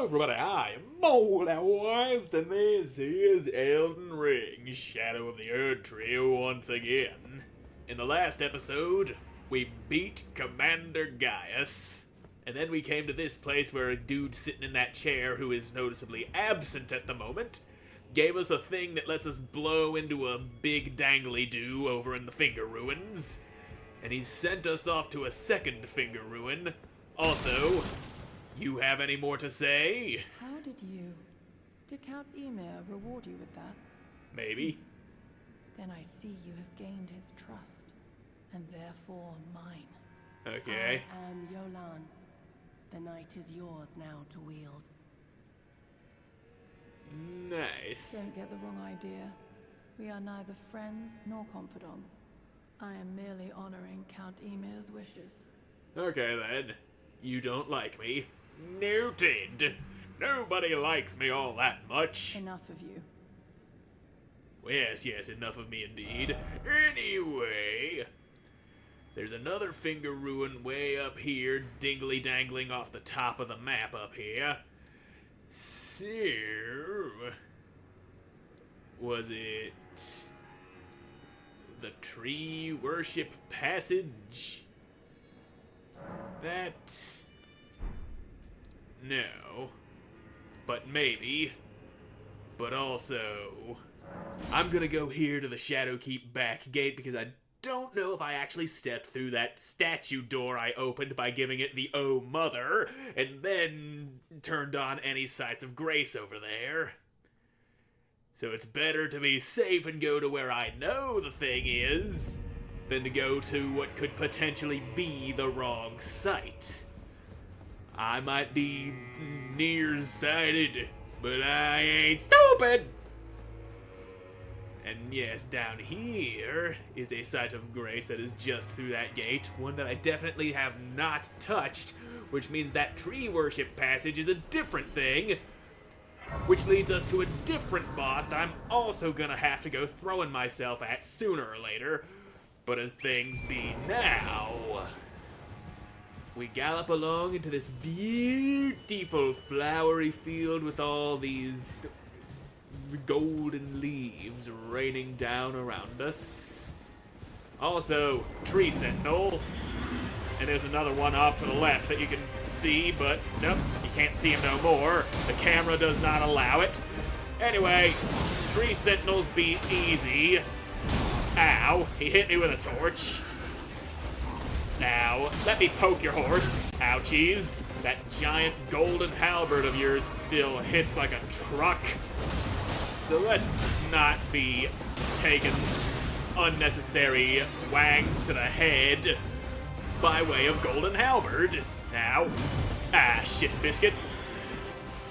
Hello everybody, I am Moldy, and this is Elden Ring, Shadow of the Erdtree once again. In the last episode, we beat Commander Gaius, and then we came to this place where a dude sitting in that chair who is noticeably absent at the moment gave us a thing that lets us blow into a big dangly-doo over in the Finger Ruins, and he's sent us off to a second Finger Ruin. Also, you have any more to say? How did Count Emir reward you with that? Maybe. Then I see you have gained his trust, and therefore mine. Okay. I am Yolan. The night is yours now to wield. Nice. Don't get the wrong idea. We are neither friends nor confidants. I am merely honoring Count Emir's wishes. Okay then. You don't like me. Noted. Nobody likes me all that much. Enough of you. Yes, enough of me indeed. Anyway, there's another Finger Ruin way up here, dingly-dangling off the top of the map up here. So, was it the Tree Worship Passage? That... no. But maybe. But also, I'm gonna go here to the Shadowkeep back gate because I don't know if I actually stepped through that statue door I opened by giving it the Oh Mother, and then turned on any sights of grace over there. So it's better to be safe and go to where I know the thing is, than to go to what could potentially be the wrong site. I might be nearsighted, but I ain't stupid! And yes, down here is a site of grace that is just through that gate, one that I definitely have not touched, which means that tree worship passage is a different thing, which leads us to a different boss that I'm also gonna have to go throwing myself at sooner or later. But as things be now, we gallop along into this beautiful flowery field with all these golden leaves raining down around us. Also, tree sentinel. And there's another one off to the left that you can see, but nope, you can't see him no more. The camera does not allow it. Anyway, tree sentinels be easy. Ow, he hit me with a torch. Now, let me poke your horse. Ouchies. That giant golden halberd of yours still hits like a truck. So let's not be taking unnecessary wangs to the head by way of golden halberd. Now, shit biscuits.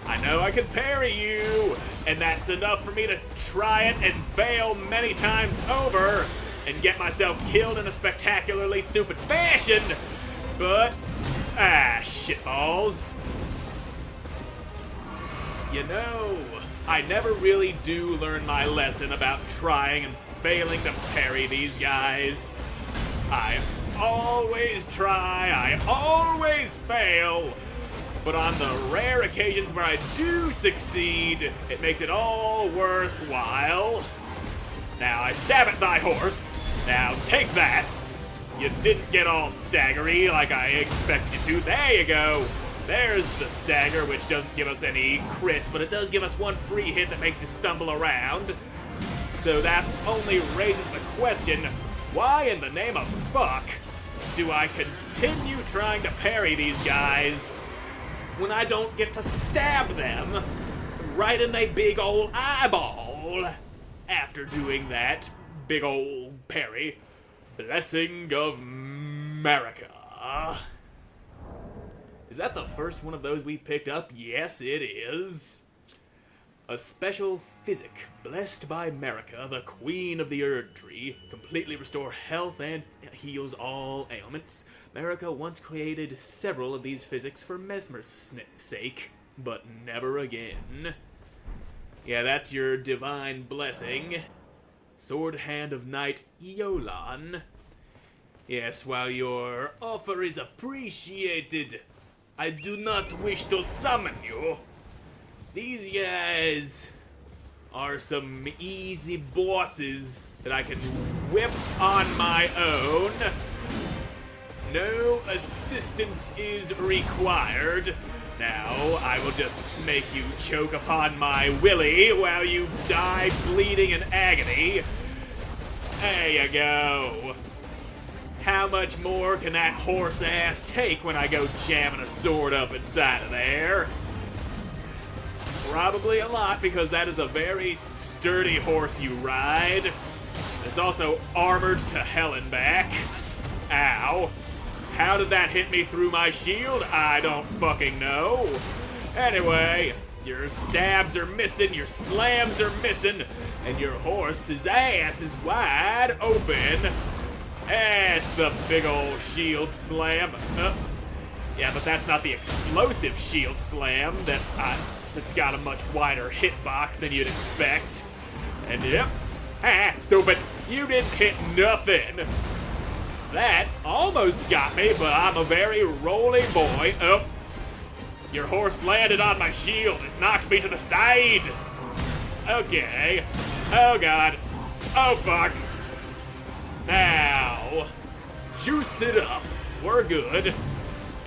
I know I can parry you, and that's enough for me to try it and fail many times over and get myself killed in a spectacularly stupid fashion, but, shitballs. You know, I never really do learn my lesson about trying and failing to parry these guys. I always try, I always fail, but on the rare occasions where I do succeed, it makes it all worthwhile. Now I stab at thy horse. Now take that. You didn't get all staggery like I expected you to. There you go. There's the stagger, which doesn't give us any crits, but it does give us one free hit that makes us stumble around. So that only raises the question, why in the name of fuck do I continue trying to parry these guys when I don't get to stab them right in the big old eyeball after doing that big old parry? Blessing of America. Is that the first one of those we picked up? Yes, it is. A special physic, blessed by America, the queen of the Erdtree, completely restore health and heals all ailments. America once created several of these physics for Mesmer's sake, but never again. Yeah, that's your divine blessing. Sword Hand of Knight Yolan. Yes, while your offer is appreciated, I do not wish to summon you. these guys are some easy bosses that I can whip on my own. No assistance is required. Now, I will just make you choke upon my willy while you die bleeding in agony. There you go. How much more can that horse ass take when I go jamming a sword up inside of there? Probably a lot, because that is a very sturdy horse you ride. It's also armored to hell and back. Ow. How did that hit me through my shield? I don't fucking know. Anyway, your stabs are missing, your slams are missing, and your horse's ass is wide open. It's the big old shield slam. Yeah, but that's not the explosive shield slam that's got a much wider hitbox than you'd expect. And yep, stupid, you didn't hit nothing. That almost got me, but I'm a very rolly boy. Oh, your horse landed on my shield. It knocked me to the side. Okay. Oh, God. Oh, fuck. Now, juice it up. We're good.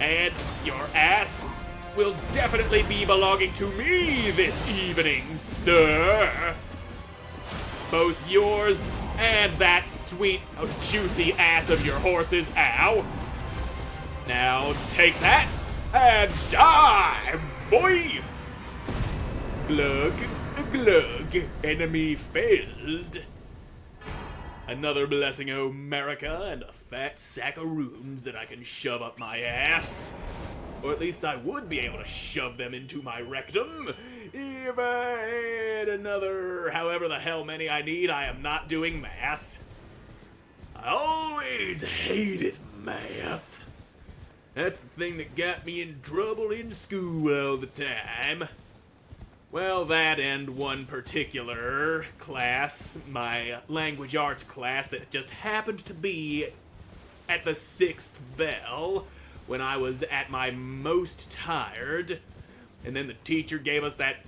And your ass will definitely be belonging to me this evening, sir. Both yours and that sweet, juicy ass of your horse's. Ow. Now take that and die, boy. Glug, glug, enemy failed. Another blessing, America, and a fat sack of runes that I can shove up my ass. Or at least I would be able to shove them into my rectum. If I had another however the hell many I need, I am not doing math. I always hated math. That's the thing that got me in trouble in school all the time. Well, that and one particular class, my language arts class, that just happened to be at the 6th bell when I was at my most tired. And then the teacher gave us that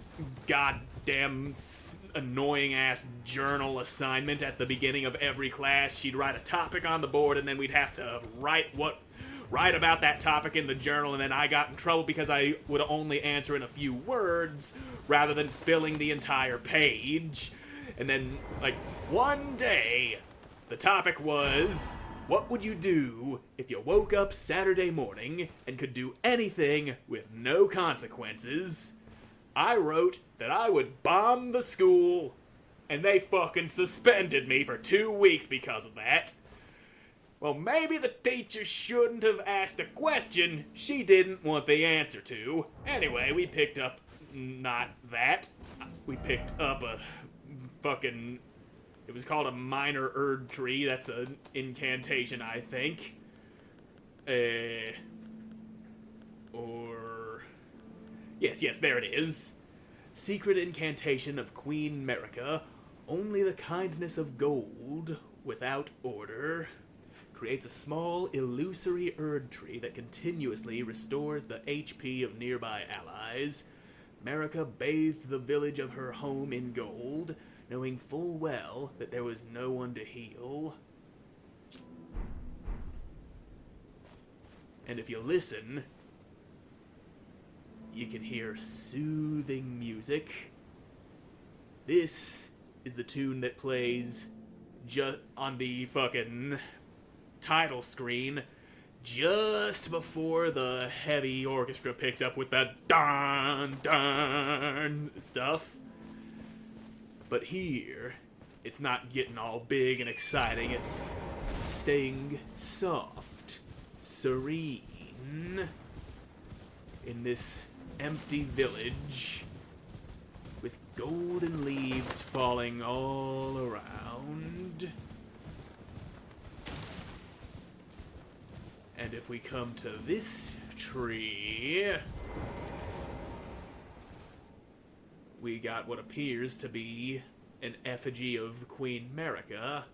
goddamn annoying-ass journal assignment at the beginning of every class. She'd write a topic on the board, and then we'd have to write about that topic in the journal, and then I got in trouble because I would only answer in a few words rather than filling the entire page. And then, like, one day, the topic was, what would you do if you woke up Saturday morning and could do anything with no consequences? I wrote that I would bomb the school, and they fucking suspended me for 2 weeks because of that. Well, maybe the teacher shouldn't have asked a question she didn't want the answer to. Anyway, we picked up not that. We picked up a fucking... It was called a minor Erdtree. That's an incantation, I think. Yes, there it is. Secret incantation of Queen Merica. Only the kindness of gold, without order, creates a small, illusory Erdtree that continuously restores the HP of nearby allies. Merica bathed the village of her home in gold, knowing full well that there was no one to heal. And if you listen, you can hear soothing music. This is the tune that plays on the fucking title screen just before the heavy orchestra picks up with the dun dun stuff. But here, it's not getting all big and exciting. It's staying soft, serene, in this empty village with golden leaves falling all around. And if we come to this tree, we got what appears to be an effigy of Queen Merica,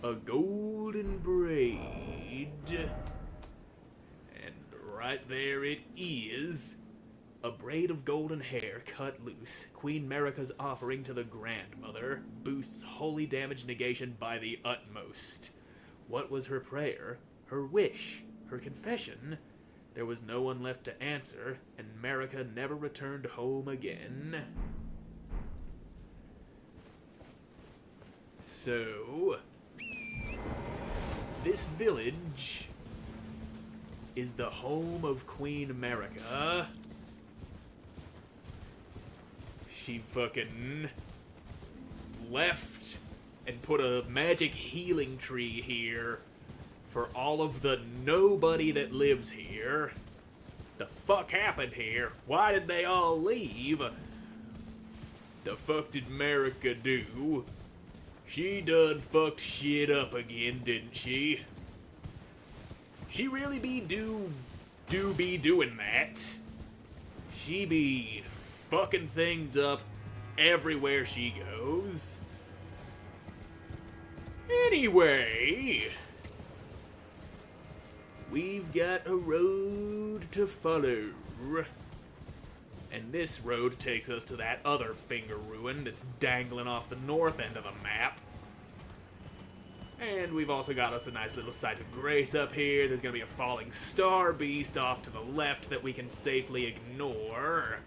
a golden braid, and right there it is, A braid of golden hair cut loose, Queen Marika's offering to the Grandmother, boosts holy damage negation by the utmost. What was her prayer? Her wish? Her confession? There was no one left to answer, and Marika never returned home again. So, this village is the home of Queen Marika. She fucking left and put a magic healing tree here for all of the nobody that lives here. The fuck happened here? Why did they all leave? The fuck did Marika do? She done fucked shit up again, didn't she? She really be be doing that. She be fucking things up everywhere she goes. Anyway, we've got a road to follow. And this road takes us to that other finger ruin that's dangling off the north end of the map. And we've also got us a nice little site of grace up here. There's gonna be a falling star beast off to the left that we can safely ignore.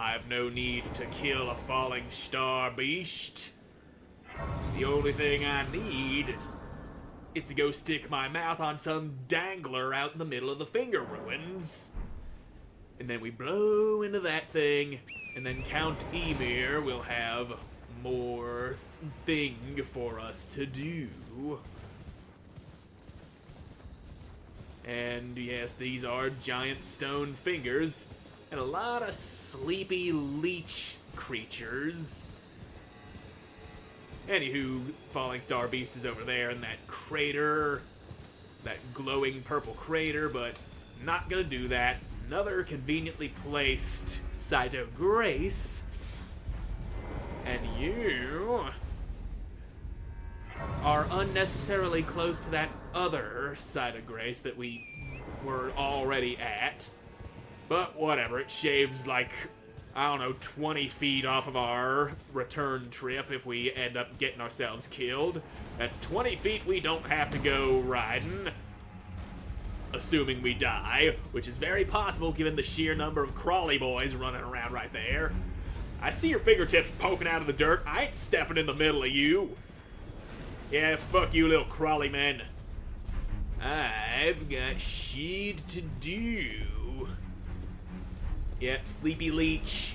I've no need to kill a falling star beast. The only thing I need is to go stick my mouth on some dangler out in the middle of the finger ruins. And then we blow into that thing, and then Count Emir will have more thing for us to do. And yes, these are giant stone fingers, and a lot of sleepy leech creatures. Anywho, Falling Star Beast is over there in that crater, that glowing purple crater, but not gonna do that. Another conveniently placed site of grace. And you are unnecessarily close to that other site of grace that we were already at. But whatever, it shaves like, I don't know, 20 feet off of our return trip if we end up getting ourselves killed. That's 20 feet we don't have to go riding. Assuming we die, which is very possible given the sheer number of crawly boys running around right there. I see your fingertips poking out of the dirt. I ain't stepping in the middle of you. Yeah, fuck you, little crawly men. I've got shit to do. Yep, sleepy leech.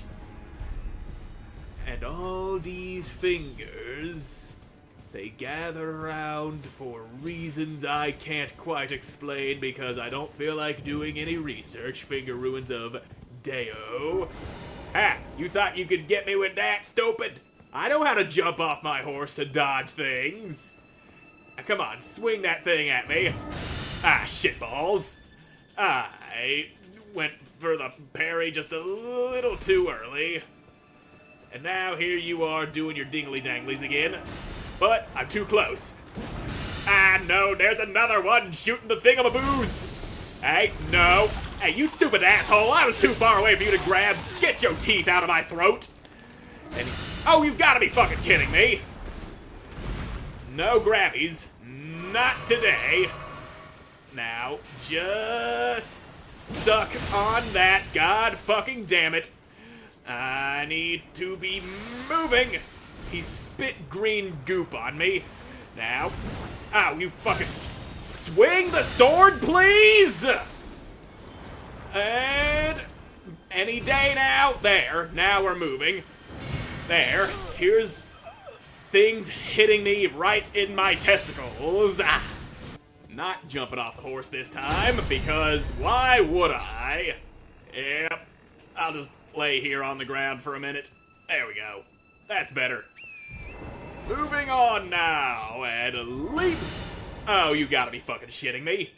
And all these fingers, they gather around for reasons I can't quite explain because I don't feel like doing any research. Finger ruins of Deo. Ha! You thought you could get me with that, stupid? I know how to jump off my horse to dodge things. Now, come on, swing that thing at me. Ah, shitballs. I went for the parry just a little too early. And now here you are doing your dingly-danglies again. But I'm too close. Ah, no, there's another one shooting the thingamaboos. Hey, no. Hey, you stupid asshole, I was too far away for you to grab. Get your teeth out of my throat. And, oh, you've got to be fucking kidding me. No grabbies. Not today. Now, just suck on that, god fucking damn it. I need to be moving. He spit green goop on me. Now, ow, you fucking swing the sword, please! And any day now. There, now we're moving. There, here's things hitting me right in my testicles. Ah. Not jumping off the horse this time, because why would I? Yep, I'll just lay here on the ground for a minute. There we go. That's better. Moving on now, and leap. Oh, you gotta be fucking shitting me.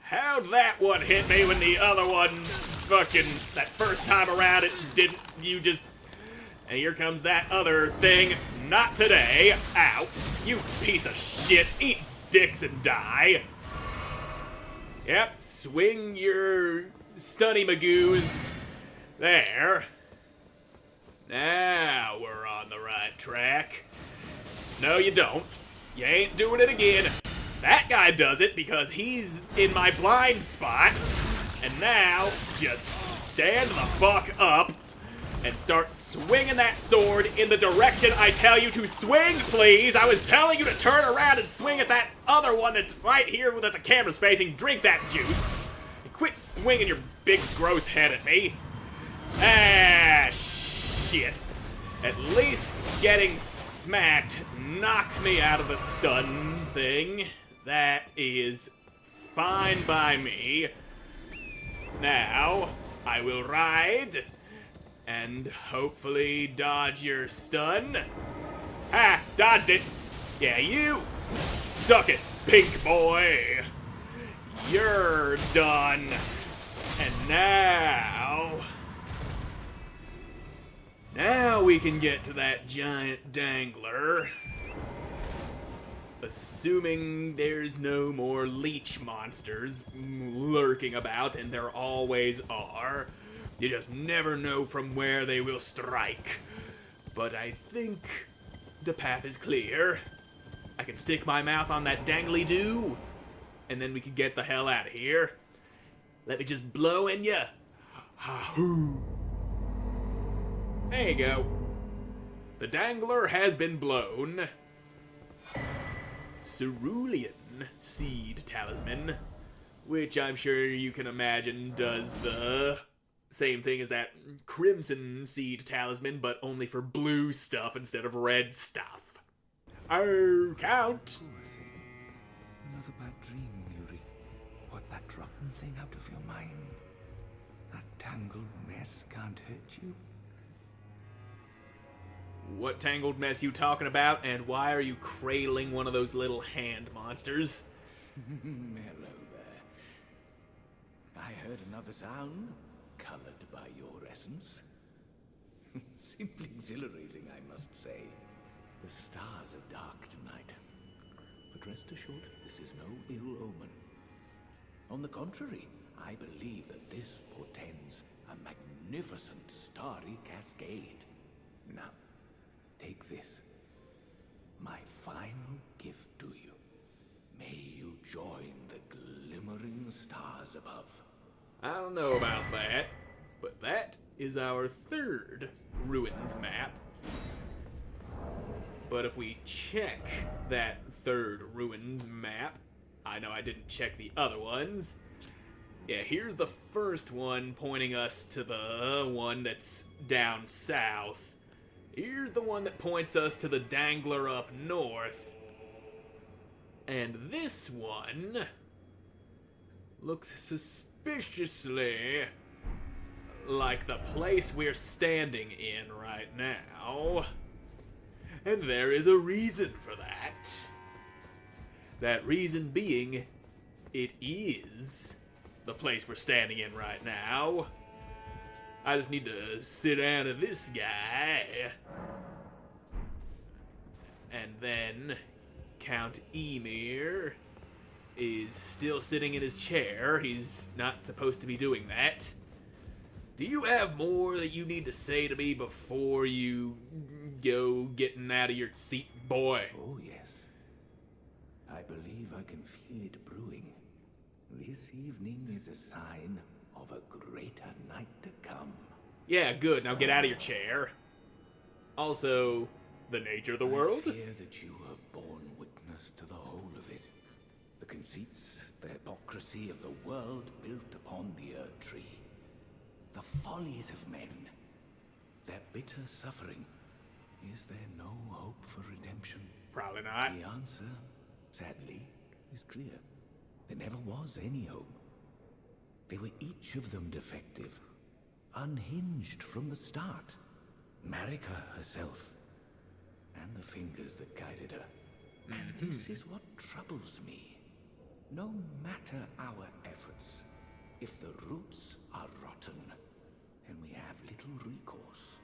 How'd that one hit me when the other one fucking, that first time around it didn't, you just... And here comes that other thing. Not today. Ow. You piece of shit. Eat dicks and die. Yep, swing your stunny magoos There. Now we're on the right track. No, you don't. You ain't doing it again. That guy does it because he's in my blind spot. And now, just stand the fuck up and start swinging that sword in the direction I tell you to swing, please. I was telling you to turn around and swing at that other one that's right here that the camera's facing. Drink that juice. And quit swinging your big gross head at me. Ah, shit. At least getting smacked knocks me out of the stun thing. That is fine by me. Now, I will ride and hopefully dodge your stun. Ah, dodged it. Yeah, you suck it, pink boy. You're done. And now we can get to that giant dangler. Assuming there's no more leech monsters lurking about, and there always are. You just never know from where they will strike. But I think the path is clear. I can stick my mouth on that dangly-doo, and then we can get the hell out of here. Let me just blow in ya. Ha-hoo. There you go. The dangler has been blown. Cerulean seed talisman, which I'm sure you can imagine does the same thing as that crimson seed talisman, but only for blue stuff instead of red stuff. Oh, Count! Another bad dream, Yuri. Put that rotten thing out of your mind. That tangled mess can't hurt you. What tangled mess you talking about, and why are you cradling one of those little hand monsters? Hello there. I heard another sound, colored by your essence. Simply exhilarating, I must say. The stars are dark tonight. But rest assured, this is no ill omen. On the contrary, I believe that this portends a magnificent starry cascade. Now, take this, my final gift to you. May you join the glimmering stars above. I don't know about that, but that is our third ruins map. But if we check that third ruins map, I know I didn't check the other ones. Yeah, here's the first one pointing us to the one that's down south. Here's the one that points us to the dangler up north. And this one looks suspiciously like the place we're standing in right now. And there is a reason for that. That reason being, it is the place we're standing in right now. I just need to sit down to this guy. And then Count Emir is still sitting in his chair. He's not supposed to be doing that. Do you have more that you need to say to me before you go getting out of your seat, boy? Oh, yes. I believe I can feel it brewing. This evening is a sign of a greater night to come. Yeah, good. Now get out of your chair. Also, the nature of the world? I fear that you have borne witness to the whole of it. The conceits, the hypocrisy of the world built upon the Erdtree. The follies of men. Their bitter suffering. Is there no hope for redemption? Probably not. The answer, sadly, is clear. There never was any hope. They were each of them defective. Unhinged from the start. Marika herself. And the fingers that guided her. And this is what troubles me. No matter our efforts, if the roots are rotten, then we have little recourse.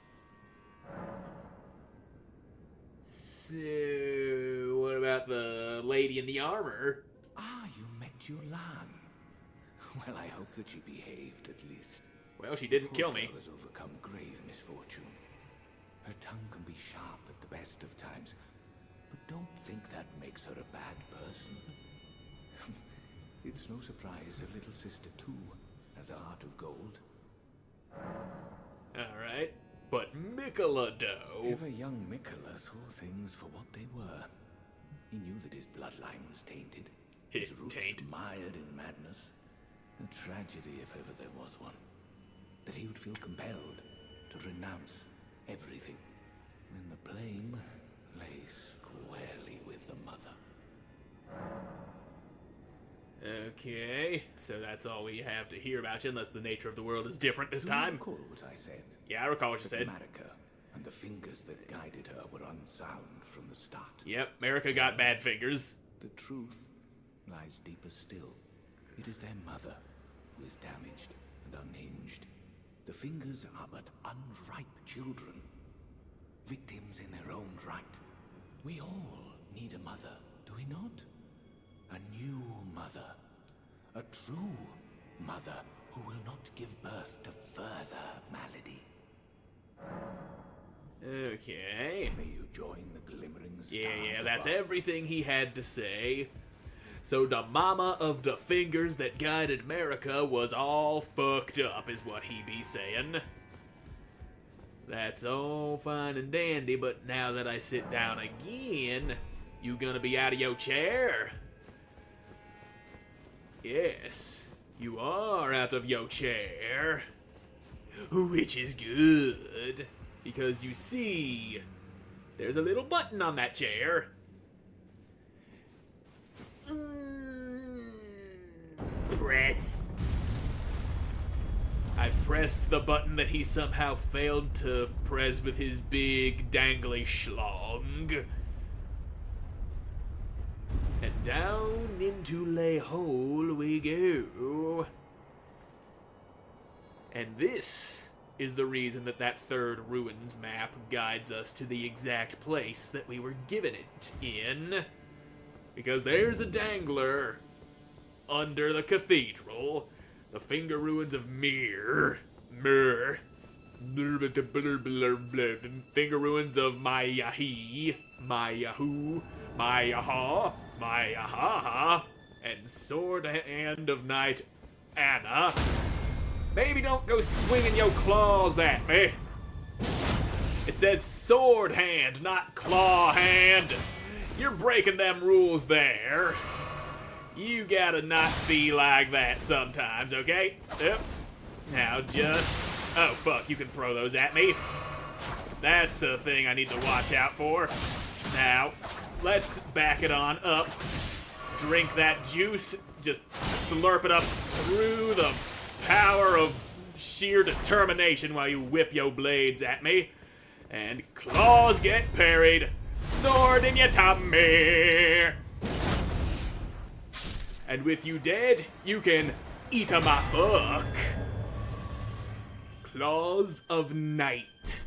So, what about the lady in the armor? Ah, you met Yulan. Well, I hope that she behaved at least. Well, she didn't kill me. Poor girl has overcome grave misfortune. Her tongue can be sharp at the best of times, but don't think that makes her a bad person. It's no surprise her little sister, too, has a heart of gold. Alright, but Michelado... Ever young Mikola saw things for what they were. He knew that his bloodline was tainted. His roots mired in madness. A tragedy if ever there was one. That he would feel compelled to renounce everything. When the blame lay squarely with the mother. Okay, so that's all we have to hear about you, unless the nature of the world is different this time. You recall what I said? Yeah, I recall what you said. Marika and the fingers that guided her were unsound from the start. Yep, Marika got bad fingers. The truth lies deeper still. It is their mother who is damaged and unhinged. The fingers are but unripe children. Victims in their own right. We all need a mother, do we not? A new mother. A true mother who will not give birth to further malady. Okay. May you join the glimmering stars. Yeah, that's above. everything he had to say. So the mama of the fingers that guided Marika was all fucked up, is what he be saying. That's all fine and dandy, but now that I sit down again, you gonna be out of your chair? Yes, you are out of your chair. Which is good, because you see, there's a little button on that chair. Press. I pressed the button that he somehow failed to press with his big dangly schlong. And down into lay hole we go. And this is the reason that that third ruins map guides us to the exact place that we were given it in. Because there's a dangler under the cathedral, the finger ruins of finger ruins of Mayahi, Mayahu, Mayaha, Mayaha, and sword hand of night Anna. Maybe don't go swinging your claws at me. It says sword hand, not claw hand. You're breaking them rules there. You gotta not be like that sometimes, okay? Yep. Now just... Oh, fuck, you can throw those at me. That's a thing I need to watch out for. Now, let's back it on up. Drink that juice. Just slurp it up through the power of sheer determination while you whip your blades at me. And claws get parried. Sword in your tummy. And with you dead, you can eat a my fuck. Claws of night.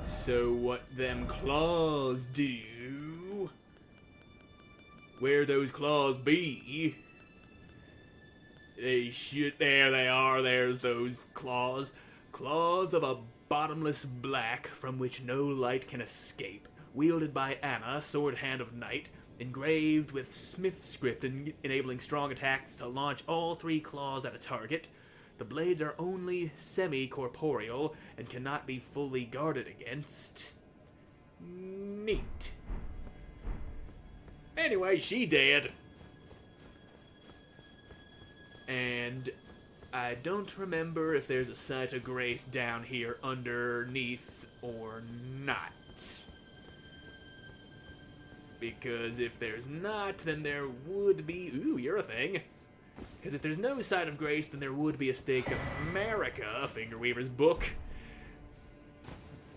So what them claws do? Where those claws be? They should. There they are. There's those claws. Claws of a bottomless black from which no light can escape. Wielded by Anna, sword hand of night. Engraved with Smith script enabling strong attacks to launch all three claws at a target. The blades are only semi-corporeal and cannot be fully guarded against. Neat. Anyway, she dead. And I don't remember if there's a site of grace down here underneath or not. Because if there's not, then there would be... Ooh, you're a thing. Because if there's no site of grace, then there would be a stake of Marika, Fingerweaver's book.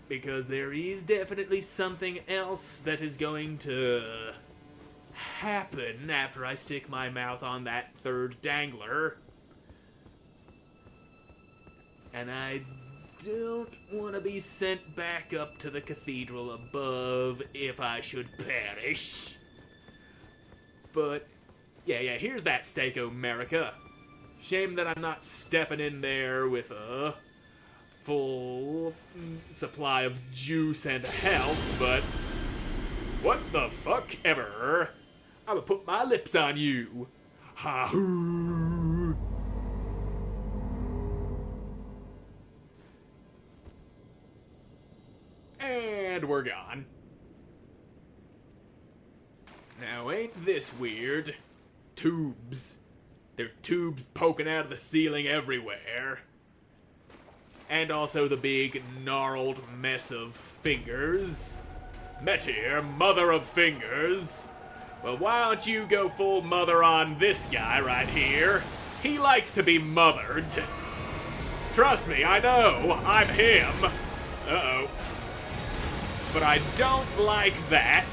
Because there is definitely something else that is going to happen after I stick my mouth on that third dangler. And I don't want to be sent back up to the cathedral above if I should perish. But, yeah, here's that stake, America. Shame that I'm not stepping in there with a full supply of juice and health, but what the fuck ever. I'ma put my lips on you. Ha-hoo. And we're gone. Now ain't this weird? Tubes. There are tubes poking out of the ceiling everywhere. And also the big gnarled mess of fingers. Metir, mother of fingers. Well, why don't you go full mother on this guy right here? He likes to be mothered. Trust me, I know, I'm him. Uh-oh. But I don't like that.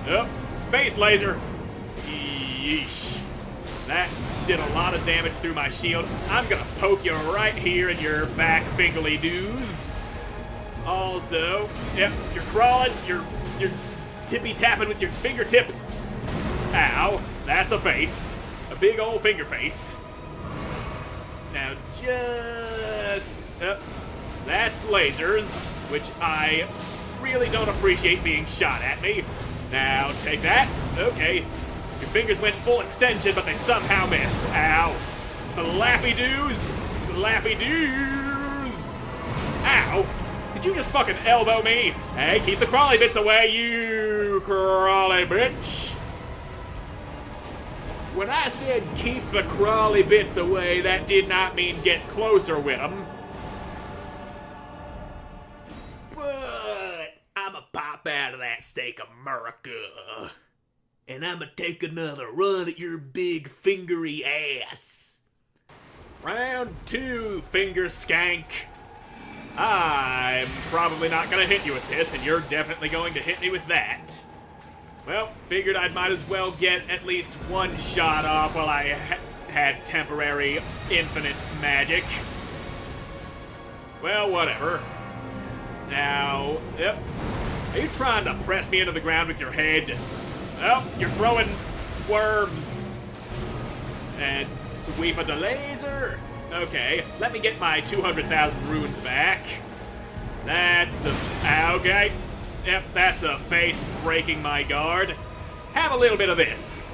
Oh, face laser. Yeesh. That did a lot of damage through my shield. I'm gonna poke you right here in your back fingly doos. Also, yep, you're crawling, you're tippy-tapping with your fingertips. Ow, that's a face. A big old finger face. Now just, that's lasers, which I really don't appreciate being shot at me. Now take that, okay. Your fingers went full extension, but they somehow missed. Ow. Slappy doos. Slappy doos. Ow. Did you just fucking elbow me? Hey, keep the crawly bits away, you crawly bitch. When I said keep the crawly bits away, that did not mean get closer with them. But I'ma pop out of that steak America. And I'ma take another run at your big fingery ass. Round 2, finger skank. I'm probably not gonna hit you with this, and you're definitely going to hit me with that. Well, figured I might as well get at least one shot off while I had temporary infinite magic. Well, whatever. Now, yep. Are you trying to press me into the ground with your head? Oh, you're throwing worms. And sweep a laser. Okay, let me get my 200,000 runes back. That's a... okay. Yep, that's a face breaking my guard. Have a little bit of this.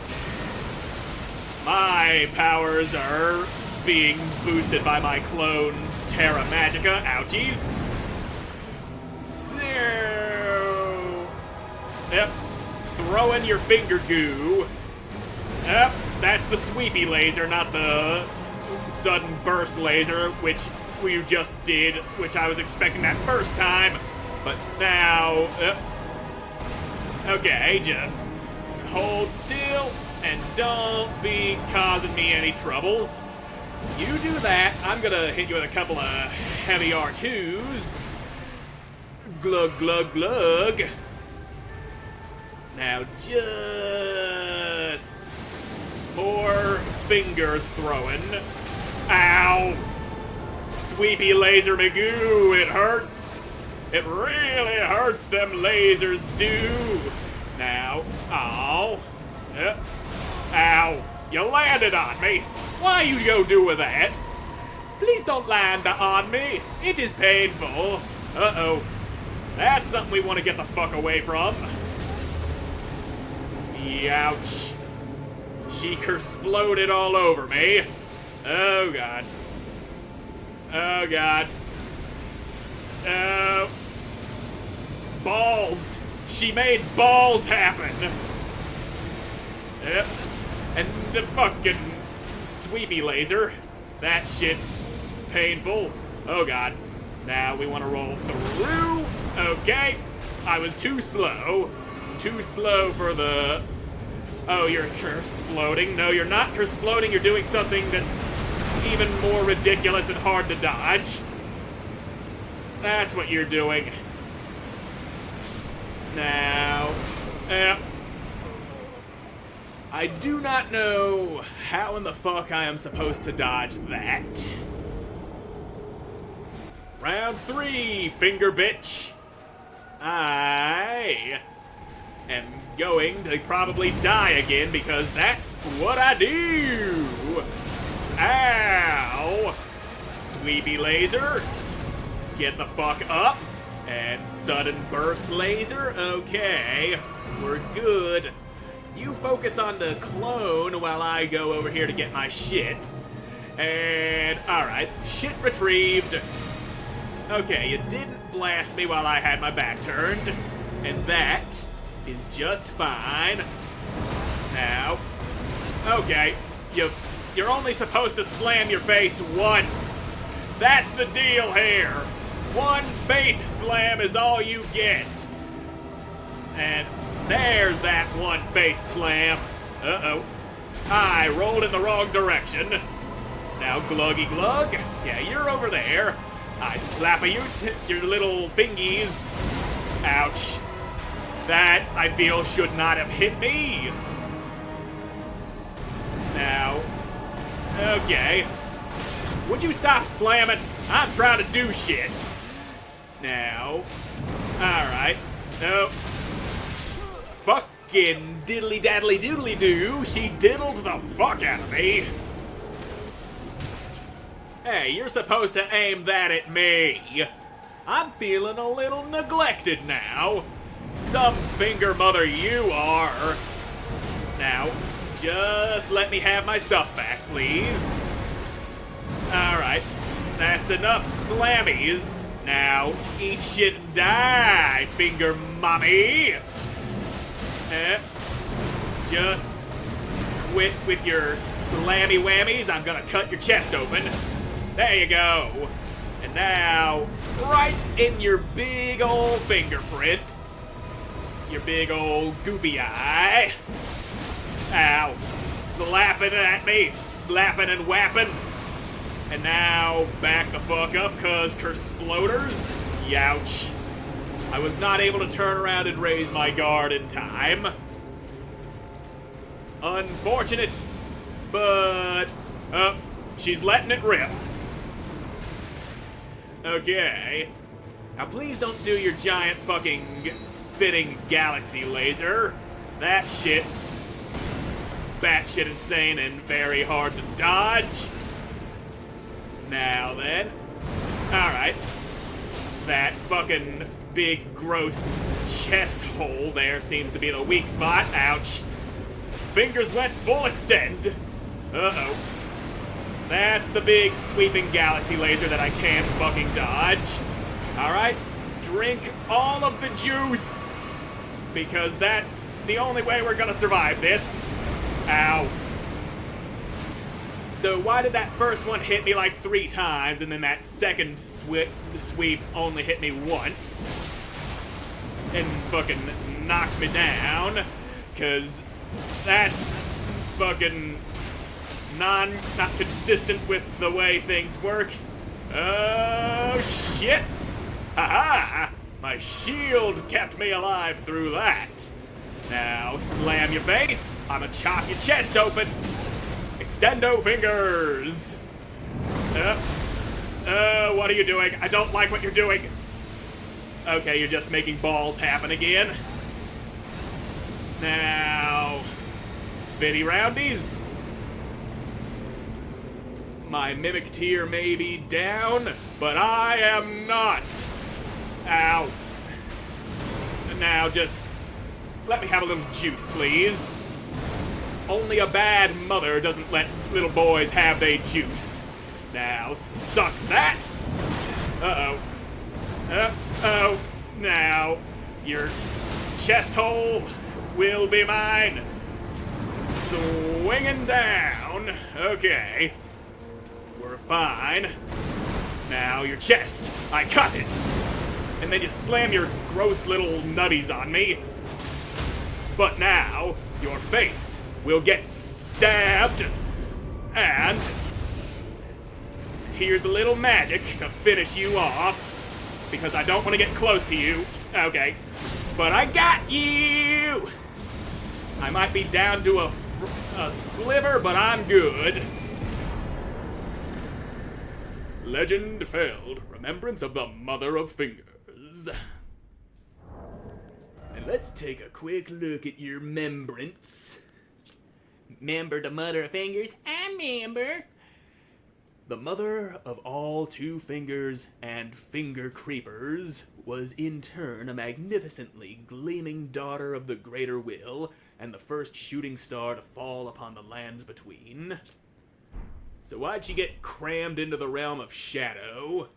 My powers are being boosted by my clone's Terra Magica. Ouchies. So... yep. Throwing your finger goo. Yep, that's the sweepy laser, not the sudden burst laser, which we just did, which I was expecting that first time. But now, okay, just hold still and don't be causing me any troubles. You do that, I'm gonna hit you with a couple of heavy R2s. Glug, glug, glug. Now just more finger throwing. Ow! Sweepy laser magoo, it hurts. It really hurts, them lasers do. Now, ow. Yep. Ow. You landed on me. Why you go do with that? Please don't land on me. It is painful. Uh-oh. That's something we want to get the fuck away from. Ouch. She kersploded all over me. Oh, God. Oh, God. Oh. Balls. She made balls happen. Yep. And the fucking sweepy laser. That shit's painful. Oh, God. Now we want to roll through. Okay. I was too slow. Too slow for the... oh, you're kersploding. No, you're not kersploding. You're doing something that's even more ridiculous and hard to dodge. That's what you're doing. Now, I do not know how in the fuck I am supposed to dodge that. Round 3, finger bitch. I am going to probably die again because that's what I do. Ow! Sweepy laser. Get the fuck up. And sudden burst laser. Okay. We're good. You focus on the clone while I go over here to get my shit. And, alright. Shit retrieved. Okay, you didn't blast me while I had my back turned. And that is just fine. Now. Okay. You're only supposed to slam your face once. That's the deal here. One base slam is all you get. And there's that one face slam. Uh-oh. I rolled in the wrong direction. Now gluggy glug. Yeah, you're over there. I slap at your little fingies. Ouch. That, I feel, should not have hit me. Now. Okay. Would you stop slamming? I'm trying to do shit. Now. Alright. No. Fucking diddly daddly doodly doo. She diddled the fuck out of me. Hey, you're supposed to aim that at me. I'm feeling a little neglected now. Some finger mother you are. Now, just let me have my stuff back, please. Alright, that's enough slammies. Now, eat shit and die, finger mommy. Just quit with your slammy whammies. I'm gonna cut your chest open. There you go. And now, right in your big old fingerprint. Your big old goopy eye. Ow. Slapping at me. Slapping and whapping. And now, back the fuck up, cause kersploders. Youch. I was not able to turn around and raise my guard in time. Unfortunate. But, she's letting it rip. Okay. Now please don't do your giant fucking spitting galaxy laser. That shit's batshit insane and very hard to dodge. Now then. Alright. That fucking big gross chest hole there seems to be the weak spot. Ouch. Fingers went full extend. Uh-oh. That's the big sweeping galaxy laser that I can't fucking dodge. Alright, drink all of the juice. Because that's the only way we're gonna survive this. Ow. So why did that first one hit me like 3 times and then that second sweep only hit me once? And fucking knocked me down. Cause that's fucking not consistent with the way things work. Oh, shit! Haha! My shield kept me alive through that. Now, slam your face. I'ma chop your chest open. Extendo fingers. What are you doing? I don't like what you're doing. Okay, you're just making balls happen again. Now, spitty roundies. My mimic tier may be down, but I am not. Ow. Now just let me have a little juice, please. Only a bad mother doesn't let little boys have their juice. Now suck that. Uh-oh. Uh-oh. Now your chest hole will be mine. Swinging down. Okay. We're fine. Now your chest. I cut it. And then you slam your gross little nubbies on me. But now, your face will get stabbed. And here's a little magic to finish you off. Because I don't want to get close to you. Okay. But I got you! I might be down to a sliver, but I'm good. Legend failed. Remembrance of the Mother of Fingers. And let's take a quick look at your membrance. Member the Mother of Fingers? I member. The mother of all Two Fingers and Finger Creepers was in turn a magnificently gleaming daughter of the Greater Will, and the first shooting star to fall upon the lands between. So why'd she get crammed into the realm of shadow?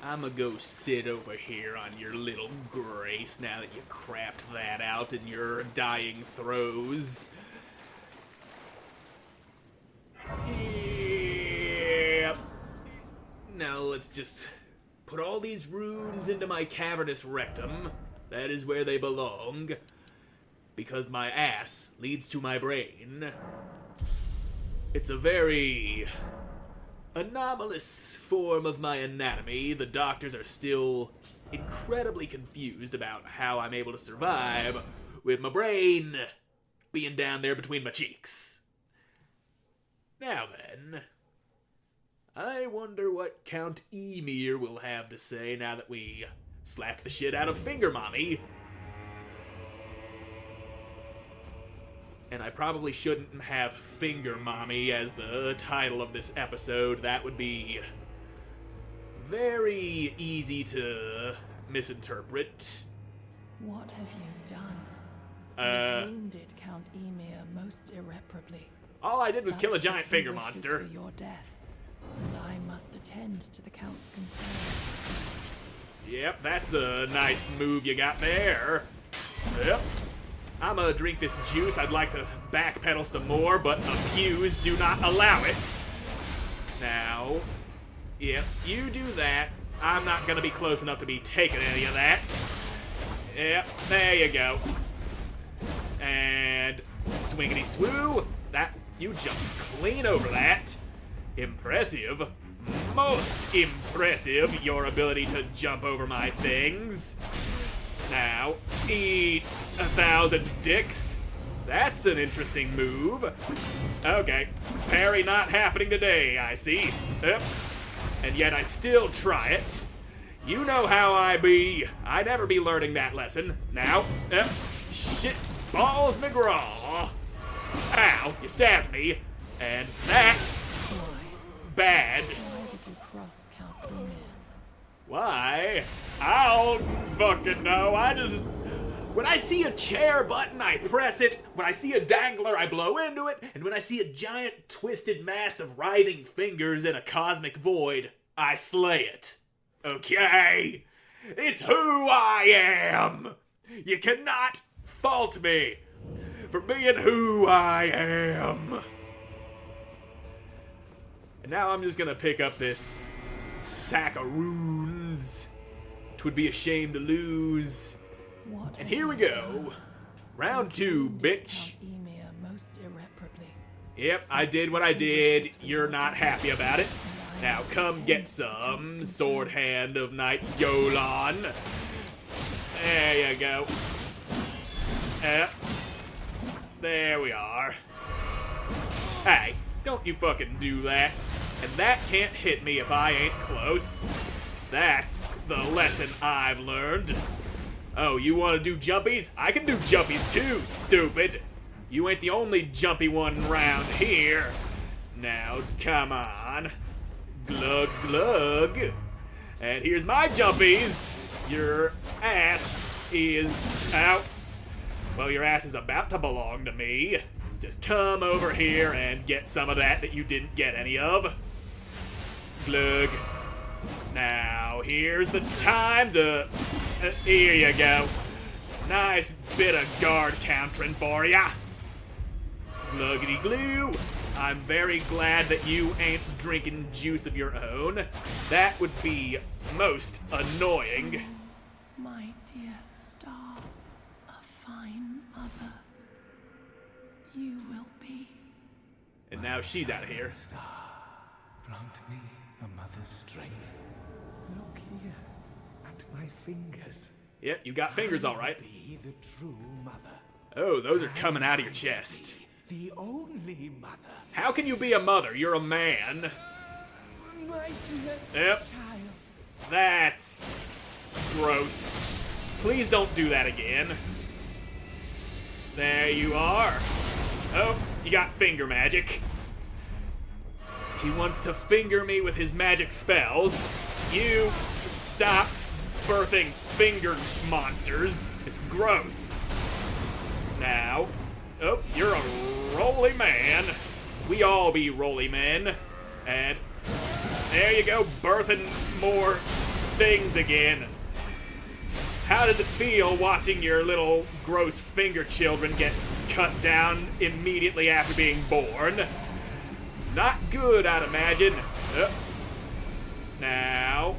I'ma go sit over here on your little grace now that you crapped that out in your dying throes. Yep. Now let's just put all these runes into my cavernous rectum. That is where they belong. Because my ass leads to my brain. It's a very anomalous form of my anatomy. The doctors are still incredibly confused about how I'm able to survive with my brain being down there between my cheeks. Now then, I wonder what Count Emir will have to say now that we slapped the shit out of Finger Mommy. And I probably shouldn't have Finger Mommy as the title of this episode. That would be very easy to misinterpret. What have you done? You've wounded Count Emir most irreparably. All I did was kill a Such giant that he finger wishes monster. For your death, and I must attend to the Count's concerns. Yep, that's a nice move you got there. Yep. I'm gonna drink this juice. I'd like to backpedal some more, but the pews do not allow it. Now, if you do that, I'm not gonna be close enough to be taking any of that. Yep, there you go. And swingity swoo. That, you jumped clean over that. Impressive. Most impressive, your ability to jump over my things. Now, eat 1,000 dicks. That's an interesting move. Okay, parry not happening today, I see. Yep. And yet I still try it. You know how I be. I never be learning that lesson. Now, shit balls McGraw. Ow, you stabbed me. And that's bad. Why did you cross Count Emir? Why? I don't fucking know. When I see a chair button, I press it. When I see a dangler, I blow into it. And when I see a giant twisted mass of writhing fingers in a cosmic void, I slay it. Okay? It's who I am. You cannot fault me for being who I am. And now I'm just gonna pick up this sack of runes. 'Twould be a shame to lose. What And have here we you go. done? Round You 2, wounded bitch. Count Emir most irreparably. Yep, I did what I did. You're not happy about it. Now come get some, Sword Hand of Knight Yolan. There you go. Yep. There we are. Hey, don't you fucking do that. And that can't hit me if I ain't close. That's the lesson I've learned. Oh, you want to do jumpies? I can do jumpies too, stupid. You ain't the only jumpy one round here. Now, come on. Glug, glug. And here's my jumpies. Your ass is out. Well, your ass is about to belong to me. Just come over here and get some of that you didn't get any of. Glug. Now, here's the time to... here you go. Nice bit of guard countering for ya. Gluggity glue. I'm very glad that you ain't drinking juice of your own. That would be most annoying. My dear star, a fine mother, you will be. And now she's out of here. Star, grant me a mother's strength. Look here at my fingers. Yep, you got fingers all right. Be the true mother. Oh, those are coming out of your chest. The only mother. How can you be a mother? You're a man. My dear Yep. child. That's gross. Please don't do that again. There you are. Oh, you got finger magic. He wants to finger me with his magic spells. You stop birthing finger monsters. It's gross. Now, oh, you're a roly man. We all be roly men. And there you go, birthing more things again. How does it feel watching your little gross finger children get cut down immediately after being born? Not good, I'd imagine. Now,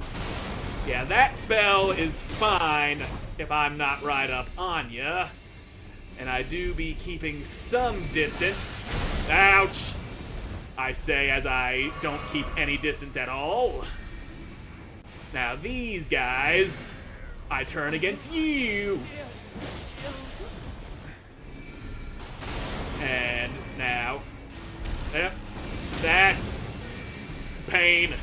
yeah, that spell is fine if I'm not right up on ya. And I do be keeping some distance. Ouch! I say as I don't keep any distance at all. Now these guys, I turn against you. And now, that's pain.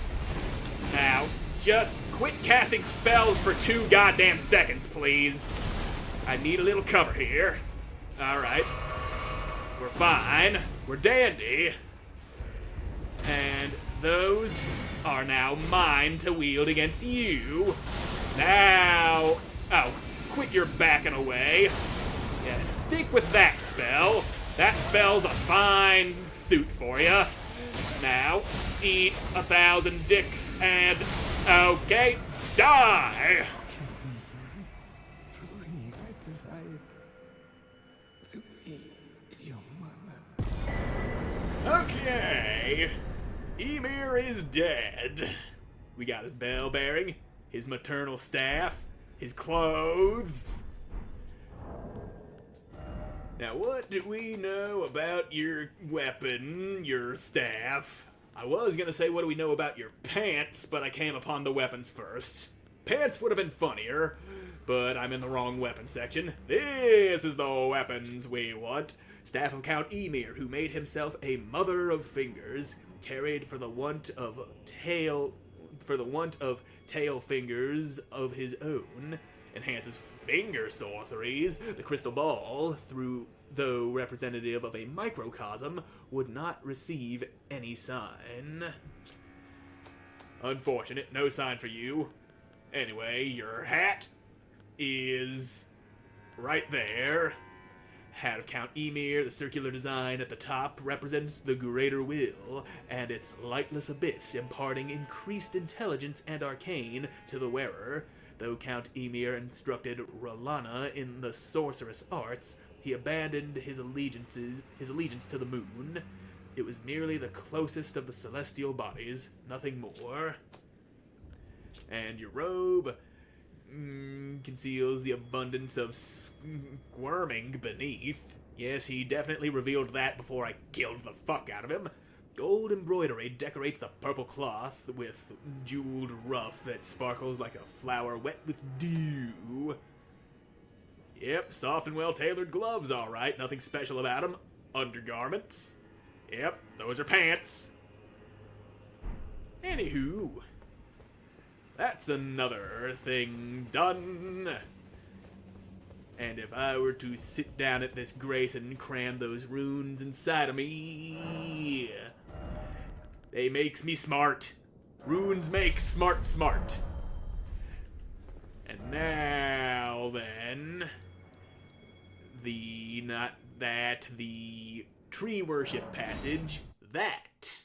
Now, just quit casting spells for 2 goddamn seconds, please. I need a little cover here. Alright. We're fine. We're dandy. And those are now mine to wield against you. Now... Oh, quit your backing away. Yeah, stick with that spell. That spell's a fine suit for you. Now, eat 1,000 dicks and... Okay, die! Okay, Ymir is dead. We got his bell bearing, his maternal staff, his clothes. Now, what do we know about your weapon, your staff? I was gonna say, what do we know about your pants, but I came upon the weapons first. Pants would have been funnier, but I'm in the wrong weapon section. This is the weapons we want. Staff of Count Ymir, who made himself a mother of fingers, carried for the want of tail fingers of his own, enhances finger sorceries. The crystal ball, though representative of a microcosm, would not receive any sign. Unfortunate, no sign for you. Anyway, your hat is right there. Hat of Count Ymir, the circular design at the top represents the greater will, and its lightless abyss imparting increased intelligence and arcane to the wearer. Though Count Ymir instructed Rolana in the sorcerous arts, he abandoned his allegiance to the moon. It was merely the closest of the celestial bodies, nothing more. And your robe conceals the abundance of squirming beneath. Yes, he definitely revealed that before I killed the fuck out of him. Gold embroidery decorates the purple cloth with jeweled ruff that sparkles like a flower wet with dew. Yep, soft and well-tailored gloves, alright. Nothing special about them. Undergarments. Yep, those are pants. Anywho, that's another thing done. And if I were to sit down at this grace and cram those runes inside of me, they makes me smart. Runes make smart. And now then, the tree worship passage, that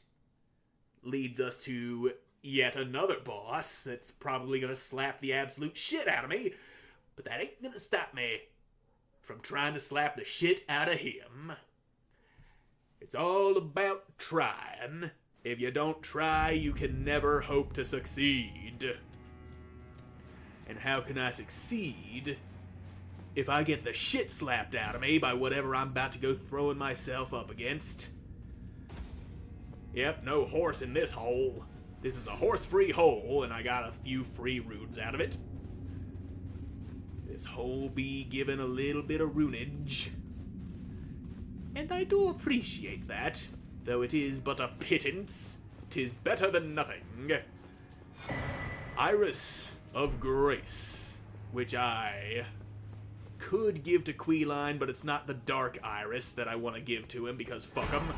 leads us to yet another boss that's probably gonna slap the absolute shit out of me, but that ain't gonna stop me from trying to slap the shit out of him. It's all about trying. If you don't try, you can never hope to succeed. And how can I succeed if I get the shit slapped out of me by whatever I'm about to go throwing myself up against? Yep, no horse in this hole. This is a horse-free hole, and I got a few free runes out of it. This hole be given a little bit of runage. And I do appreciate that, though it is but a pittance. 'Tis better than nothing. Iris of Grace, which I could give to Queeline, but it's not the dark iris that I want to give to him, because fuck him.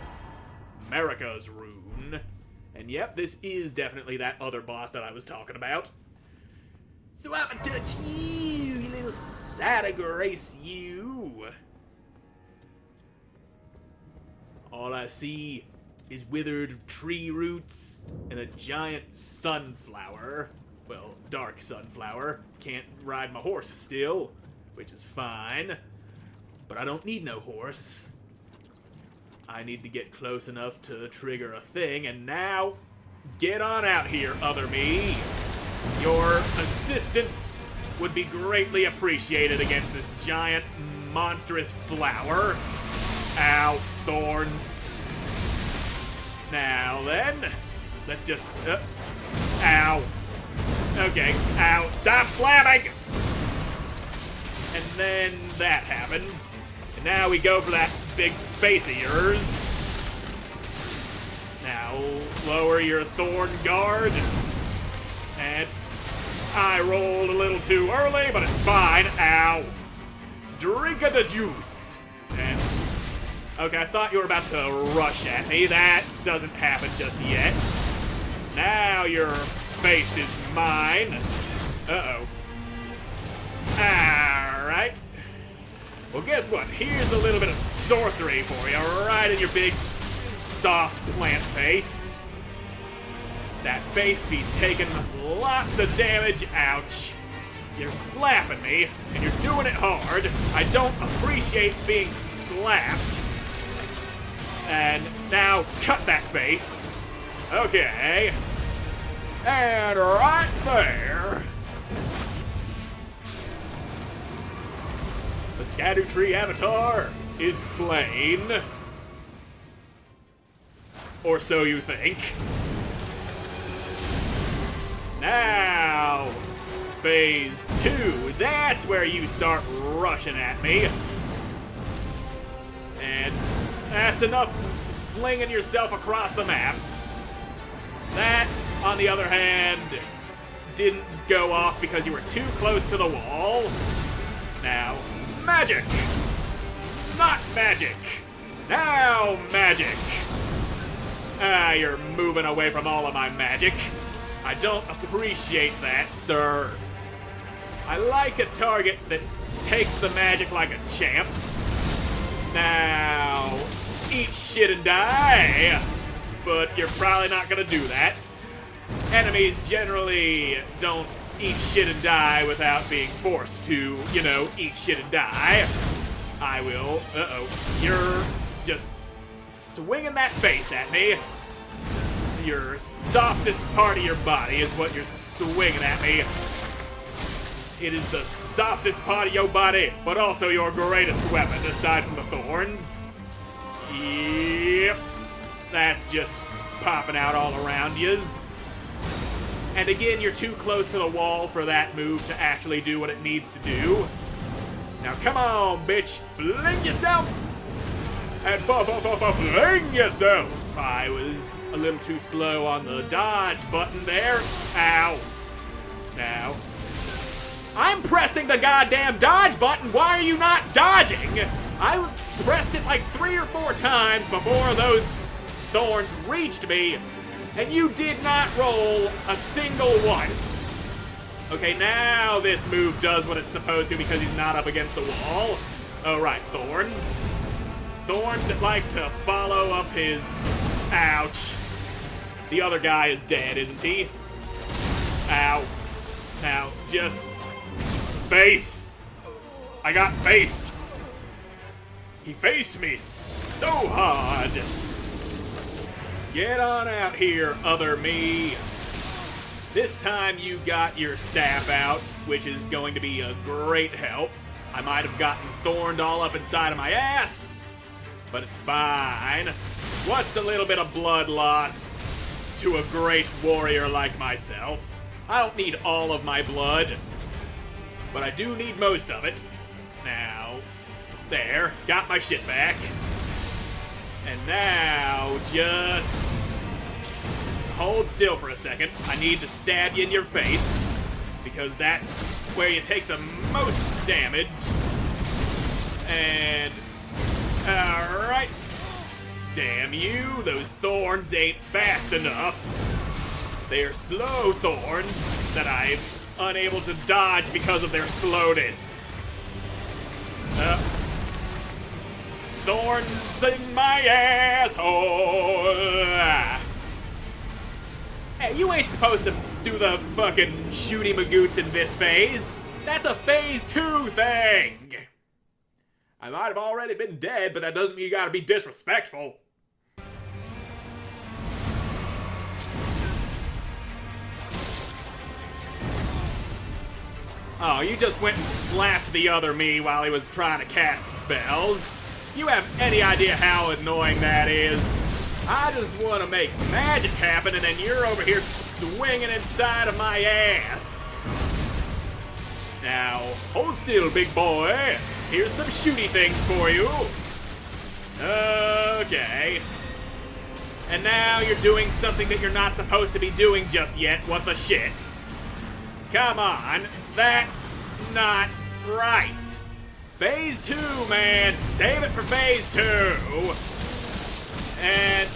Marika's rune. And yep, this is definitely that other boss that I was talking about. So I'ma touch you, you little side of grace, you. All I see is withered tree roots and a giant sunflower. Well, dark sunflower. Can't ride my horse still, which is fine. But I don't need no horse. I need to get close enough to trigger a thing, and now, get on out here, other me. Your assistance would be greatly appreciated against this giant, monstrous flower. Ow, thorns. Now then, let's just, ow. Okay, ow, stop slamming! And then that happens. And now we go for that big face of yours. Now, lower your thorn guard. And I rolled a little too early, but it's fine. Ow. Drink of the juice. And, okay, I thought you were about to rush at me. That doesn't happen just yet. Now your face is mine. Uh-oh. Alright. Well, guess what? Here's a little bit of sorcery for you, right in your big, soft plant face. That face be taking lots of damage. Ouch. You're slapping me, and you're doing it hard. I don't appreciate being slapped. And now, cut that face. Okay. And right there. The Scadutree avatar is slain. Or so you think. Now, phase 2. That's where you start rushing at me. And that's enough flinging yourself across the map. That, on the other hand, didn't go off because you were too close to the wall. Now, magic! Not magic! Now magic! Ah, you're moving away from all of my magic. I don't appreciate that, sir. I like a target that takes the magic like a champ. Now, eat shit and die. But you're probably not gonna do that. Enemies generally don't eat shit and die without being forced to, you know, eat shit and die. I will. Uh-oh. You're just swinging that face at me. Your softest part of your body is what you're swinging at me. It is the softest part of your body, but also your greatest weapon, aside from the thorns. Yep. That's just popping out all around yous. And again, you're too close to the wall for that move to actually do what it needs to do. Now come on, bitch. Fling yourself! And fling yourself! I was a little too slow on the dodge button there. Ow. Now. I'm pressing the goddamn dodge button. Why are you not dodging? I pressed it like 3 or 4 times before those thorns reached me, and you did not roll a single once. Okay, now this move does what it's supposed to because he's not up against the wall. Oh, right, thorns. Thorns that like to follow up his... Ouch. The other guy is dead, isn't he? Ow. Now, just... Face. I got faced. He faced me so hard. Get on out here, other me. This time you got your staff out, which is going to be a great help. I might have gotten thorned all up inside of my ass, but it's fine. What's a little bit of blood loss to a great warrior like myself? I don't need all of my blood, but I do need most of it. Now, there, got my shit back. And now, just hold still for a second. I need to stab you in your face, because that's where you take the most damage. And, alright. Damn you, those thorns ain't fast enough. They're slow thorns that I'm unable to dodge because of their slowness. Thorns in my asshole. Hey, you ain't supposed to do the fucking shooty magoots in this phase. That's a phase 2 thing. I might have already been dead, but that doesn't mean you gotta be disrespectful. Oh, you just went and slapped the other me while he was trying to cast spells. You have any idea how annoying that is? I just want to make magic happen, and then you're over here swinging inside of my ass. Now, hold still, big boy. Here's some shooty things for you. Okay. And now you're doing something that you're not supposed to be doing just yet. What the shit? Come on. That's not right. Phase 2, man. Save it for phase 2. And...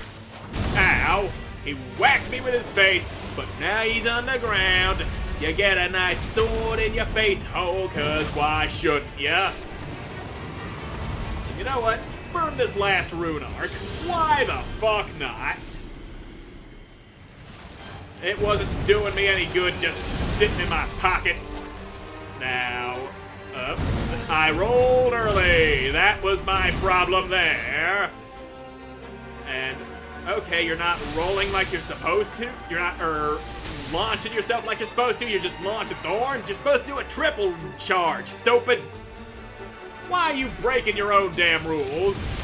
ow. He whacked me with his face, but now he's on the ground. You get a nice sword in your face hole, cause why shouldn't ya? And you know what? Burn this last rune arc. Why the fuck not? It wasn't doing me any good just sitting in my pocket. Now, I rolled early. That was my problem there. And, okay, you're not rolling like you're supposed to. You're not, launching yourself like you're supposed to. You're just launching thorns. You're supposed to do a triple charge, stupid. Why are you breaking your own damn rules?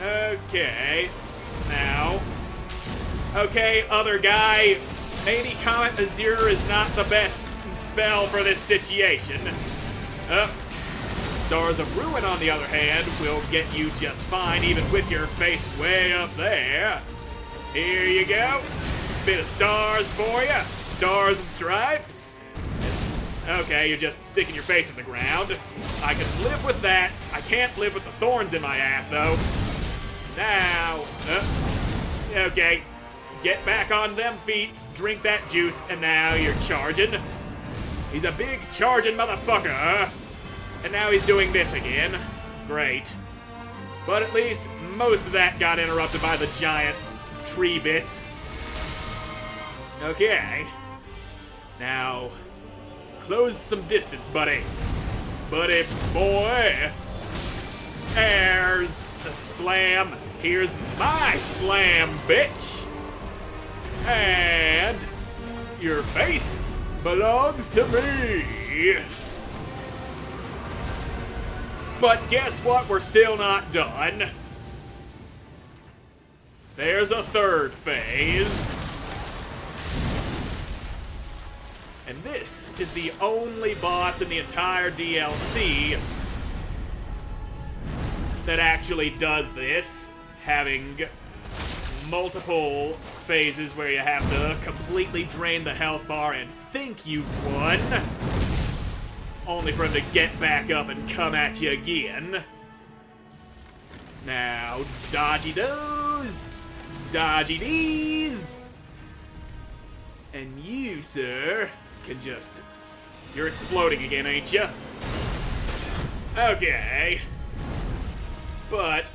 Okay. Now. Okay, other guy. Maybe Comet Azure is not the best spell for this situation. Stars of Ruin, on the other hand, will get you just fine, even with your face way up there. Here you go. Bit of stars for you. Stars and stripes. Okay, you're just sticking your face in the ground. I can live with that. I can't live with the thorns in my ass, though. Now, okay. Get back on them feet, drink that juice, and now you're charging. He's a big charging motherfucker. And now he's doing this again. Great. But at least most of that got interrupted by the giant tree bits. Okay. Now, close some distance, buddy. Buddy boy. There's the slam. Here's my slam, bitch. And your face belongs to me. But guess what? We're still not done. There's a third phase. And this is the only boss in the entire DLC that actually does this, having multiple phases where you have to completely drain the health bar and think you've won, only for him to get back up and come at you again. Now, dodgy those, dodgy these, and you, sir, can just... You're exploding again, ain't you? Okay. But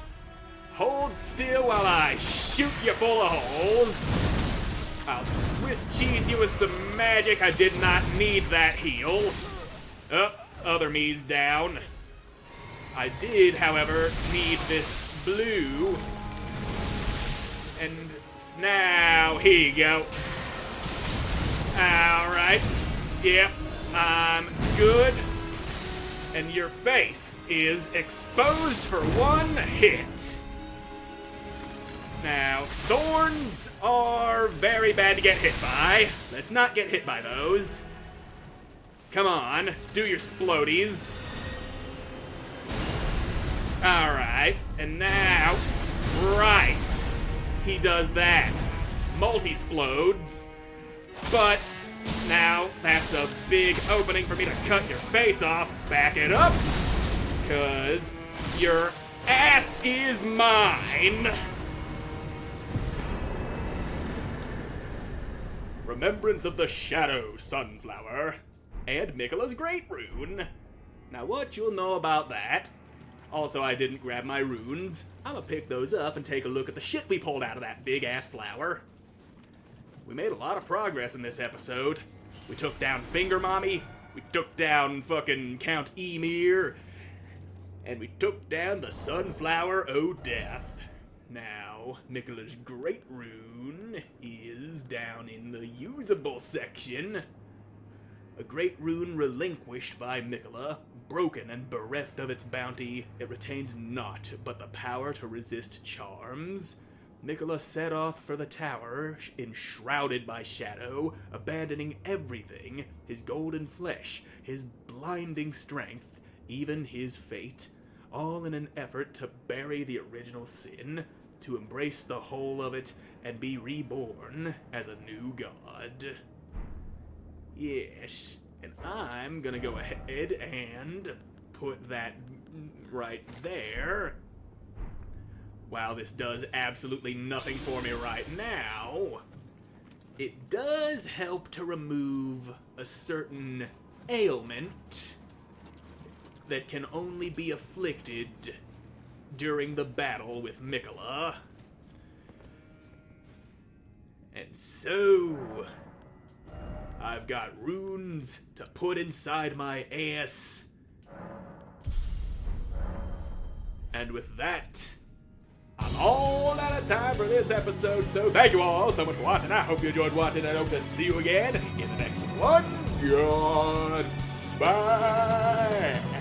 hold still while I shoot you full of holes. I'll Swiss cheese you with some magic. I did not need that heal. Other me's down. I did, however, need this blue. And now, here you go. Alright. Yep, I'm good. And your face is exposed for one hit. Now, thorns are very bad to get hit by. Let's not get hit by those. Come on, do your splodies. Alright, and now, right. He does that. Multi-splodes. But now that's a big opening for me to cut your face off. Back it up. Because you're ass is mine! Remembrance of the Shadow Sunflower, and Mikola's Great Rune. Now what you'll know about that. Also, I didn't grab my runes. I'm gonna pick those up and take a look at the shit we pulled out of that big-ass flower. We made a lot of progress in this episode. We took down Finger Mommy, we took down fucking Count Emir, and we took down the Sunflower o' Death. Now, Mikola's Great Rune is down in the usable section. A great rune relinquished by Mikola, broken and bereft of its bounty, it retains naught but the power to resist charms. Mikola set off for the tower, enshrouded by shadow, abandoning everything, his golden flesh, his blinding strength, even his fate, all in an effort to bury the original sin, to embrace the whole of it, and be reborn as a new god. Yes, and I'm gonna go ahead and put that right there. While this does absolutely nothing for me right now, it does help to remove a certain ailment that can only be afflicted during the battle with Mikola. And so, I've got runes to put inside my ass. And with that, I'm all out of time for this episode, so thank you all so much for watching. I hope you enjoyed watching, and I hope to see you again in the next one. Goodbye.